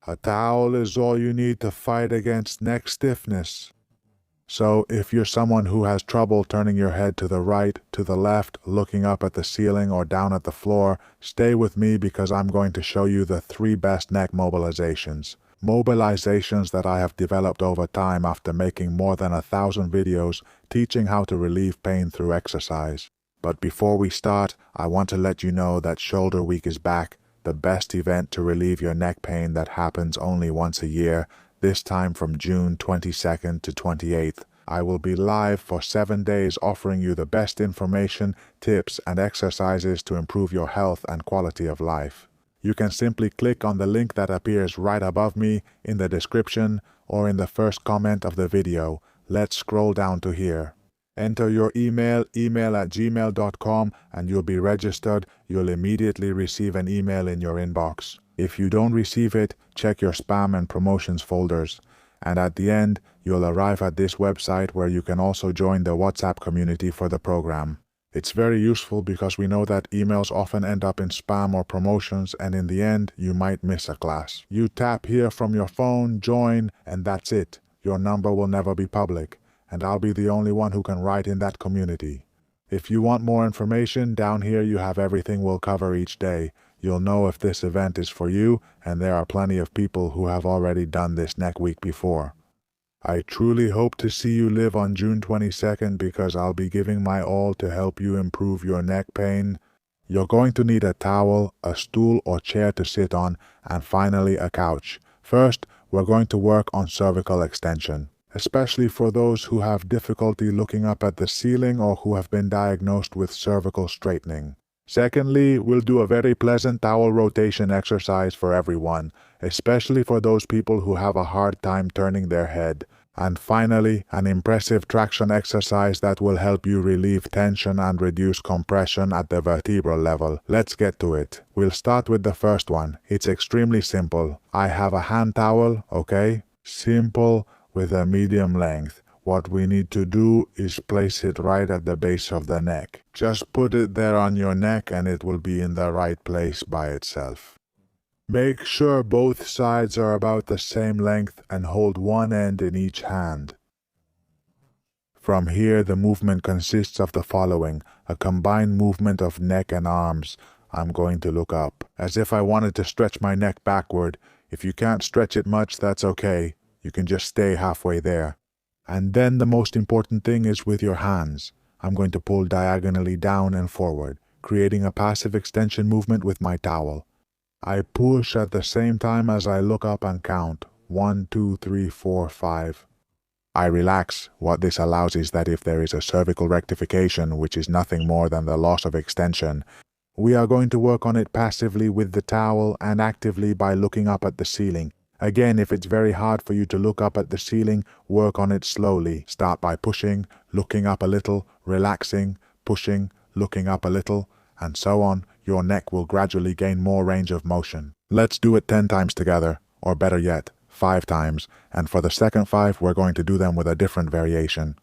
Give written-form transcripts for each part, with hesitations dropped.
A towel is all you need to fight against neck stiffness. So if you're someone who has trouble turning your head to the right, to the left, looking up at the ceiling or down at the floor, stay with me because I'm going to show you the 3 best neck mobilizations. Mobilizations that I have developed over time after making more than 1,000 videos teaching how to relieve pain through exercise. But before we start, I want to let you know that Shoulder Week is back, the best event to relieve your neck pain that happens only once a year. This time from June 22nd to 28th. I will be live for 7 days offering you the best information, tips, and exercises to improve your health and quality of life. You can simply click on the link that appears right above me, in the description, or in the first comment of the video. Let's scroll down to here. Enter your email at gmail.com, and you'll be registered. You'll immediately receive an email in your inbox. If you don't receive it, check your spam and promotions folders. And at the end, you'll arrive at this website where you can also join the WhatsApp community for the program. It's very useful because we know that emails often end up in spam or promotions, and in the end, you might miss a class. You tap here from your phone, join, and that's it. Your number will never be public, and I'll be the only one who can write in that community. If you want more information, down here you have everything we'll cover each day. You'll know if this event is for you, and there are plenty of people who have already done this neck week before. I truly hope to see you live on June 22nd because I'll be giving my all to help you improve your neck pain. You're going to need a towel, a stool or chair to sit on, and finally a couch. First, we're going to work on cervical extension, especially for those who have difficulty looking up at the ceiling or who have been diagnosed with cervical straightening. Secondly, we'll do a very pleasant towel rotation exercise for everyone, especially for those people who have a hard time turning their head. And finally, an impressive traction exercise that will help you relieve tension and reduce compression at the vertebral level. Let's get to it. We'll start with the first one. It's extremely simple. I have a hand towel, okay? Simple, with a medium length. What we need to do is place it right at the base of the neck. Just put it there on your neck and it will be in the right place by itself. Make sure both sides are about the same length and hold one end in each hand. From here, the movement consists of the following: a combined movement of neck and arms. I'm going to look up, as if I wanted to stretch my neck backward. If you can't stretch it much, that's okay. You can just stay halfway there. And then the most important thing is with your hands. I'm going to pull diagonally down and forward, creating a passive extension movement with my towel. I push at the same time as I look up and count. 1, 2, 3, 4, 5. I relax. What this allows is that if there is a cervical rectification, which is nothing more than the loss of extension, we are going to work on it passively with the towel and actively by looking up at the ceiling. Again, if it's very hard for you to look up at the ceiling, work on it slowly. Start by pushing, looking up a little, relaxing, pushing, looking up a little, and so on. Your neck will gradually gain more range of motion. Let's do it 10 times together, or better yet, 5 times, and for the second 5 we're going to do them with a different variation.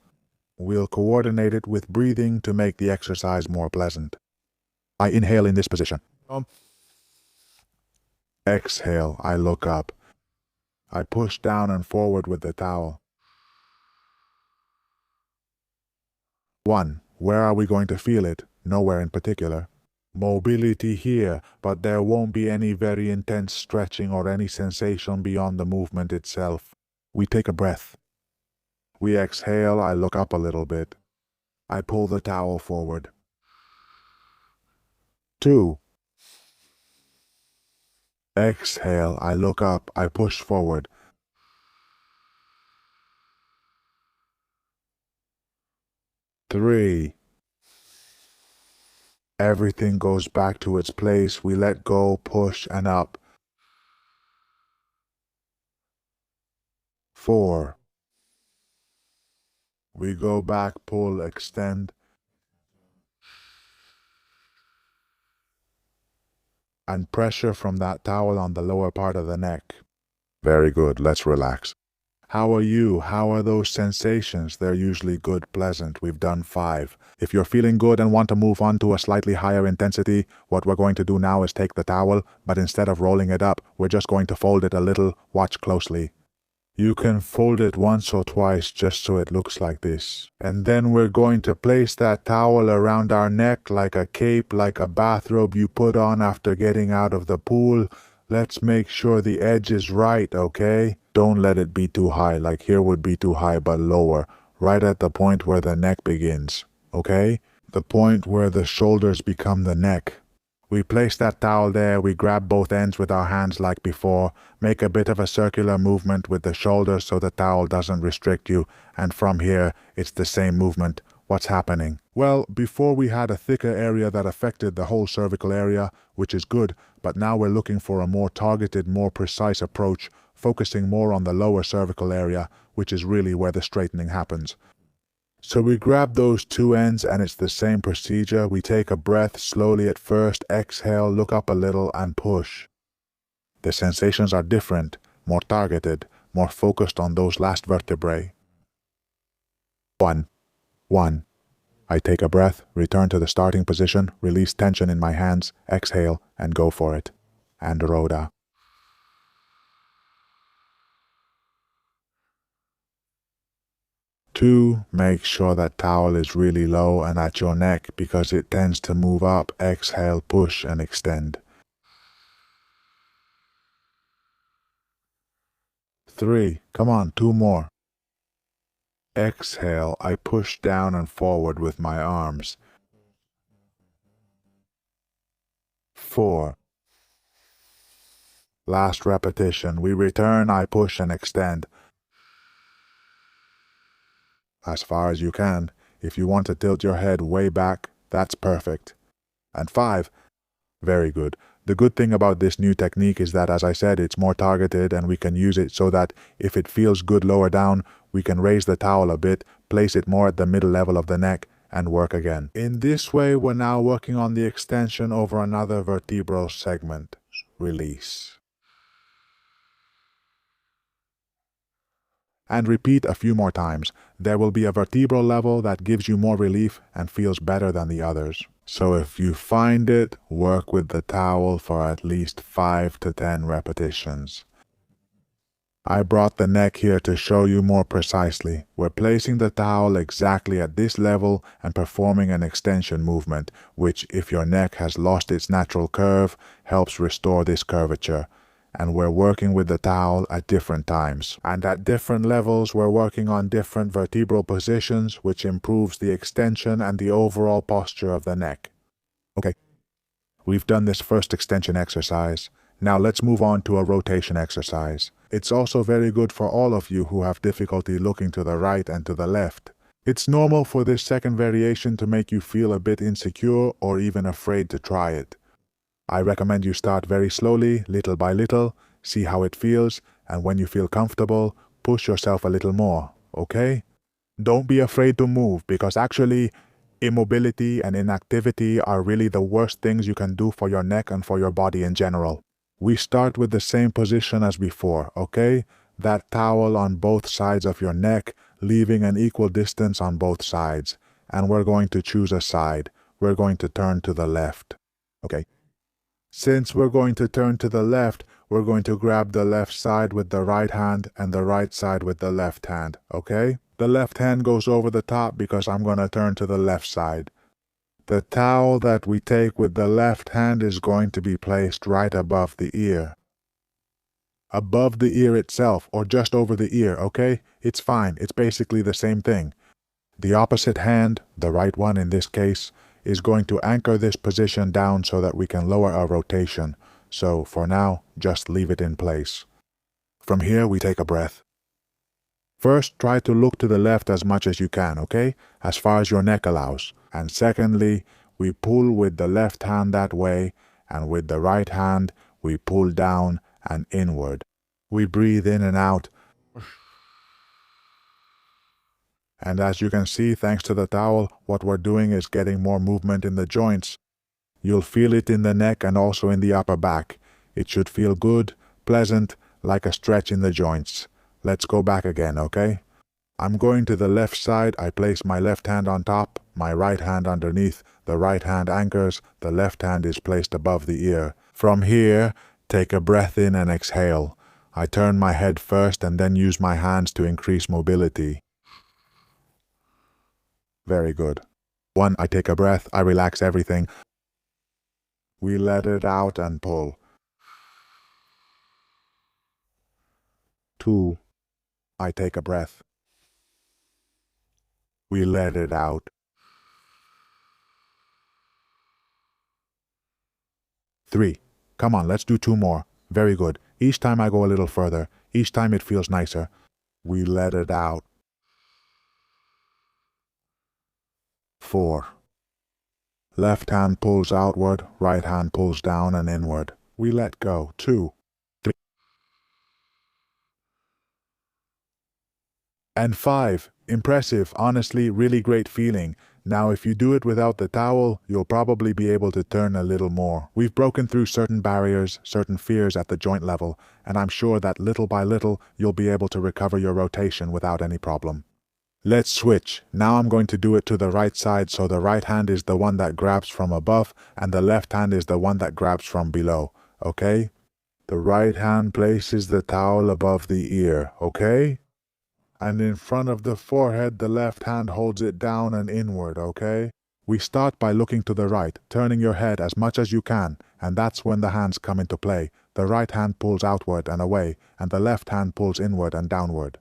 We'll coordinate it with breathing to make the exercise more pleasant. I inhale in this position. Exhale, I look up. I push down and forward with the towel. 1. Where are we going to feel it? Nowhere in particular. Mobility here, but there won't be any very intense stretching or any sensation beyond the movement itself. We take a breath. We exhale, I look up a little bit. I pull the towel forward. 2. Exhale, I look up, I push forward. 3. Everything goes back to its place. We let go, push, and up. 4. We go back, pull, extend. And pressure from that towel on the lower part of the neck. Very good, let's relax. How are you? How are those sensations? They're usually good, pleasant. We've done 5. If you're feeling good and want to move on to a slightly higher intensity, what we're going to do now is take the towel, but instead of rolling it up, we're just going to fold it a little. Watch closely. You can fold it once or twice just so it looks like this. And then we're going to place that towel around our neck like a cape, like a bathrobe you put on after getting out of the pool. Let's make sure the edge is right, okay? Don't let it be too high, like here would be too high, but lower, right at the point where the neck begins, okay? The point where the shoulders become the neck. We place that towel there, we grab both ends with our hands like before, make a bit of a circular movement with the shoulders so the towel doesn't restrict you, and from here, it's the same movement. What's happening? Well, before we had a thicker area that affected the whole cervical area, which is good, but now we're looking for a more targeted, more precise approach, focusing more on the lower cervical area, which is really where the straightening happens. So we grab those two ends and it's the same procedure. We take a breath slowly at first, exhale, look up a little and push. The sensations are different, more targeted, more focused on those last vertebrae. 1. I take a breath, return to the starting position, release tension in my hands, exhale and go for it. And Rhoda. 2. Make sure that towel is really low and at your neck because it tends to move up. Exhale, push and extend. 3. Come on, 2 more. Exhale, I push down and forward with my arms. 4. Last repetition. We return, I push and extend. As far as you can. If you want to tilt your head way back, that's perfect. And 5. Very good. The good thing about this new technique is that, as I said, it's more targeted and we can use it so that if it feels good lower down, we can raise the towel a bit, place it more at the middle level of the neck, and work again. In this way, we're now working on the extension over another vertebral segment. Release. And repeat a few more times. There will be a vertebral level that gives you more relief and feels better than the others. So if you find it, work with the towel for at least 5 to 10 repetitions. I brought the neck here to show you more precisely. We're placing the towel exactly at this level and performing an extension movement, which, if your neck has lost its natural curve, helps restore this curvature. And we're working with the towel at different times. And at different levels, we're working on different vertebral positions, which improves the extension and the overall posture of the neck. Okay, we've done this first extension exercise. Now let's move on to a rotation exercise. It's also very good for all of you who have difficulty looking to the right and to the left. It's normal for this second variation to make you feel a bit insecure or even afraid to try it. I recommend you start very slowly, little by little, see how it feels, and when you feel comfortable, push yourself a little more, okay? Don't be afraid to move, because actually, immobility and inactivity are really the worst things you can do for your neck and for your body in general. We start with the same position as before, okay? That towel on both sides of your neck, leaving an equal distance on both sides. And we're going to choose a side. We're going to turn to the left, okay? Since we're going to turn to the left, we're going to grab the left side with the right hand and the right side with the left hand, okay? The left hand goes over the top because I'm going to turn to the left side. The towel that we take with the left hand is going to be placed right above the ear. Above the ear itself, or just over the ear, okay? It's fine, it's basically the same thing. The opposite hand, the right one in this case, is going to anchor this position down so that we can lower our rotation. So, for now, just leave it in place. From here, we take a breath. First, try to look to the left as much as you can, okay? As far as your neck allows. And secondly, we pull with the left hand that way, and with the right hand, we pull down and inward. We breathe in and out. And as you can see, thanks to the towel, what we're doing is getting more movement in the joints. You'll feel it in the neck and also in the upper back. It should feel good, pleasant, like a stretch in the joints. Let's go back again, okay? I'm going to the left side. I place my left hand on top, my right hand underneath. The right hand anchors, the left hand is placed above the ear. From here, take a breath in and exhale. I turn my head first and then use my hands to increase mobility. Very good. 1. I take a breath. I relax everything. We let it out and pull. 2. I take a breath. We let it out. 3. Come on, let's do 2 more. Very good. Each time I go a little further. Each time it feels nicer. We let it out. 4. Left hand pulls outward, right hand pulls down and inward. We let go. 2. 3. And 5. Impressive, honestly, really great feeling. Now if you do it without the towel, you'll probably be able to turn a little more. We've broken through certain barriers, certain fears at the joint level, and I'm sure that little by little, you'll be able to recover your rotation without any problem. Let's switch. Now I'm going to do it to the right side, so the right hand is the one that grabs from above, and the left hand is the one that grabs from below, okay? The right hand places the towel above the ear, okay? And in front of the forehead, the left hand holds it down and inward, okay? We start by looking to the right, turning your head as much as you can, and that's when the hands come into play. The right hand pulls outward and away, and the left hand pulls inward and downward.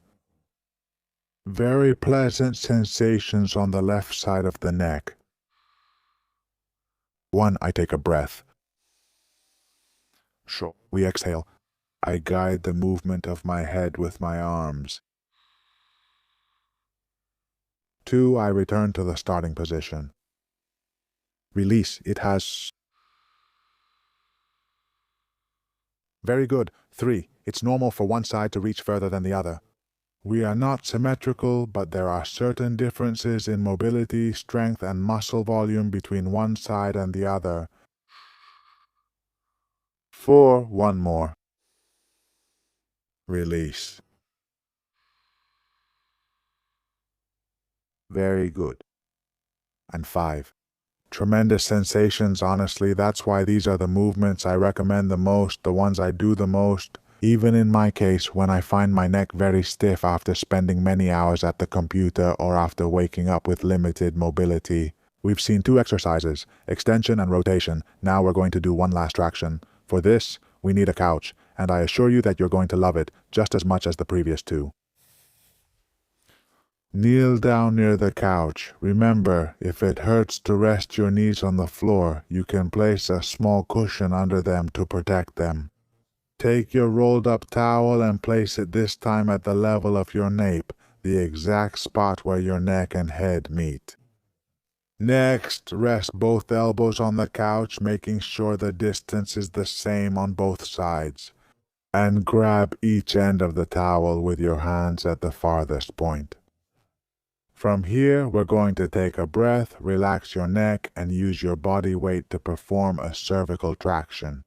Very pleasant sensations on the left side of the neck. 1. I take a breath. Sure. We exhale. I guide the movement of my head with my arms. 2. I return to the starting position. Release. It has... Very good. 3. It's normal for one side to reach further than the other. We are not symmetrical, but there are certain differences in mobility, strength, and muscle volume between one side and the other. 4. One more. Release. Very good. And 5. Tremendous sensations, honestly. That's why these are the movements I recommend the most, the ones I do the most. Even in my case, when I find my neck very stiff after spending many hours at the computer or after waking up with limited mobility. We've seen 2 exercises, extension and rotation. Now we're going to do one last traction. For this, we need a couch, and I assure you that you're going to love it just as much as the previous 2. Kneel down near the couch. Remember, if it hurts to rest your knees on the floor, you can place a small cushion under them to protect them. Take your rolled up towel and place it this time at the level of your nape, the exact spot where your neck and head meet. Next, rest both elbows on the couch, making sure the distance is the same on both sides. And grab each end of the towel with your hands at the farthest point. From here, we're going to take a breath, relax your neck, and use your body weight to perform a cervical traction.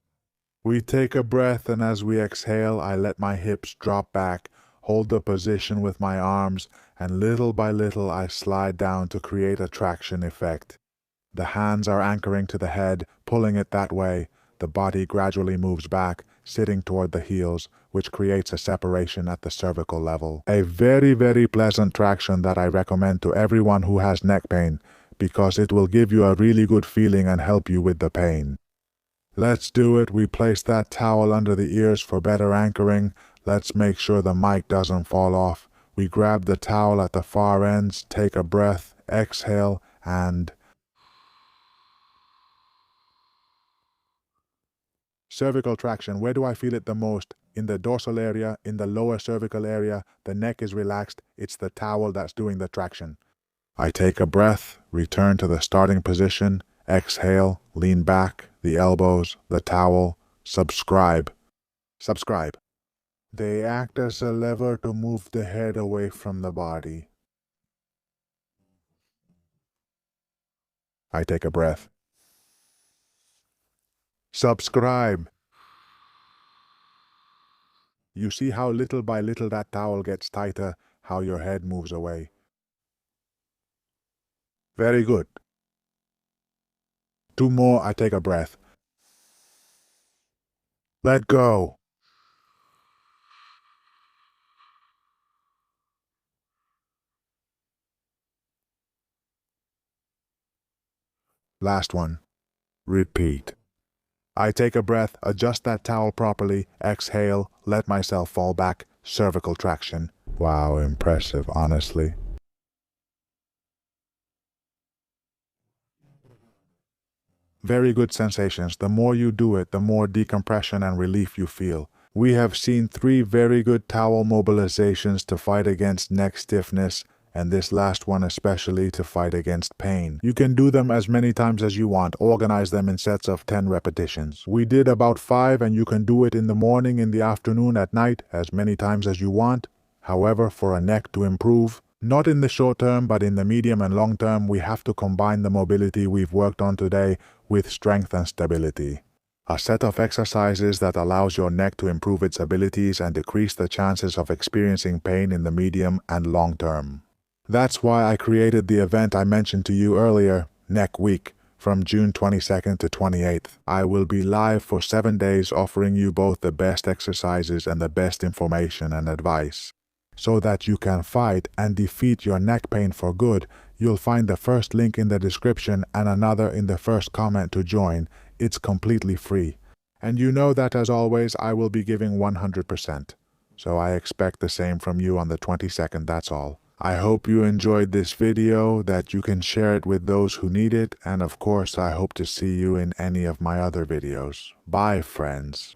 We take a breath, and as we exhale, I let my hips drop back, hold the position with my arms, and little by little I slide down to create a traction effect. The hands are anchoring to the head, pulling it that way. The body gradually moves back, sitting toward the heels, which creates a separation at the cervical level. A very, very pleasant traction that I recommend to everyone who has neck pain, because it will give you a really good feeling and help you with the pain. Let's do it. We place that towel under the ears for better anchoring. Let's make sure the mic doesn't fall off. We grab the towel at the far ends, take a breath, exhale, and... Cervical traction, where do I feel it the most? In the dorsal area, in the lower cervical area, the neck is relaxed, it's the towel that's doing the traction. I take a breath, return to the starting position, exhale, lean back, the elbows, the towel, subscribe. Subscribe. They act as a lever to move the head away from the body. I take a breath. Subscribe. You see how little by little that towel gets tighter, how your head moves away. Very good. 2 more, I take a breath. Let go. Last one. Repeat. I take a breath, adjust that towel properly, exhale, let myself fall back, cervical traction. Wow, impressive, honestly. Very good sensations. The more you do it, the more decompression and relief you feel. We have seen 3 very good towel mobilizations to fight against neck stiffness, and this last one especially to fight against pain. You can do them as many times as you want. Organize them in sets of 10 repetitions. We did about 5, and you can do it in the morning, in the afternoon, at night, as many times as you want. However, for a neck to improve, not in the short term, but in the medium and long term, we have to combine the mobility we've worked on today with strength and stability. A set of exercises that allows your neck to improve its abilities and decrease the chances of experiencing pain in the medium and long term. That's why I created the event I mentioned to you earlier, Neck Week, from June 22nd to 28th. I will be live for 7 days offering you both the best exercises and the best information and advice. So that you can fight and defeat your neck pain for good, you'll find the first link in the description and another in the first comment to join. It's completely free. And you know that as always, I will be giving 100%. So I expect the same from you on the 22nd, that's all. I hope you enjoyed this video, that you can share it with those who need it, and of course I hope to see you in any of my other videos. Bye, friends.